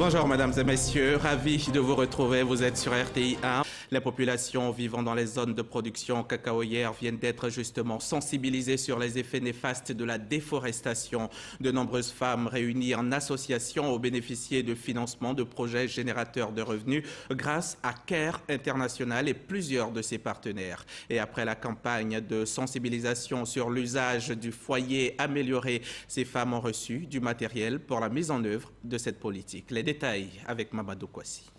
Bonjour mesdames et messieurs, ravi de vous retrouver, vous êtes sur RTI 1. Les populations vivant dans les zones de production cacaoyère viennent d'être justement sensibilisées sur les effets néfastes de la déforestation. De nombreuses femmes réunies en association ont bénéficié de financement de projets générateurs de revenus grâce à CARE International et plusieurs de ses partenaires. Et après la campagne de sensibilisation sur l'usage du foyer amélioré, ces femmes ont reçu du matériel pour la mise en œuvre de cette politique. Les détails avec Mamadou Kwasi.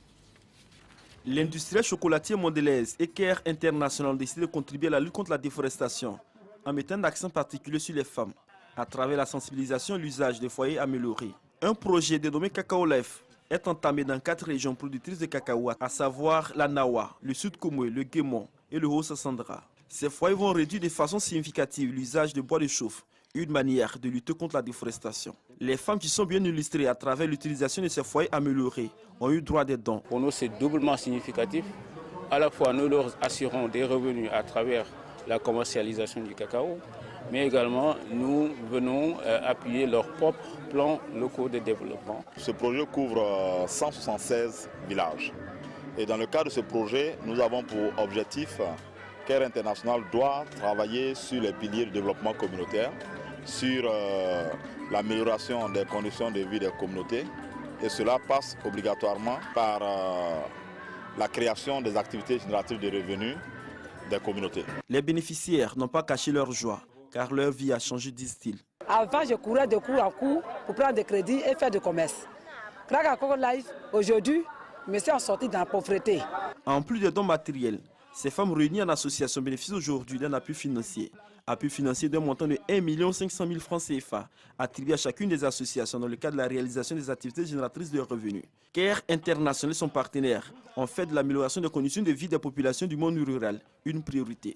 L'industriel chocolatier Mondelez et CARE International ont décidé de contribuer à la lutte contre la déforestation en mettant un accent particulier sur les femmes à travers la sensibilisation et l'usage des foyers améliorés. Un projet dénommé Cacao Life est entamé dans 4 régions productrices de cacao, à savoir la Nawa, le Sud Komwe, le Guémon et le Haut-Sassandra. Ces foyers vont réduire de façon significative l'usage de bois de chauffe, une manière de lutter contre la déforestation. Les femmes qui sont bien illustrées à travers l'utilisation de ces foyers améliorés ont eu droit à des dons. Pour nous, c'est doublement significatif. À la fois, nous leur assurons des revenus à travers la commercialisation du cacao, mais également, nous venons appuyer leurs propres plans locaux de développement. Ce projet couvre 176 villages. Et dans le cadre de ce projet, nous avons pour objectif CARE International doit travailler sur les piliers de développement communautaire, sur l'amélioration des conditions de vie des communautés. Et cela passe obligatoirement par la création des activités génératives de revenus des communautés. Les bénéficiaires n'ont pas caché leur joie, car leur vie a changé, disent-ils. Avant, je courais de cours en cours pour prendre des crédits et faire du commerce. Grâce à Cacao Life, aujourd'hui, je me suis sorti de la pauvreté. En plus des dons matériels, ces femmes réunies en association bénéficient aujourd'hui d'un appui financier d'un montant de 1 500 000 francs CFA, attribué à chacune des associations dans le cadre de la réalisation des activités génératrices de revenus. CARE International et son partenaire ont fait de l'amélioration des conditions de vie des populations du monde rural une priorité.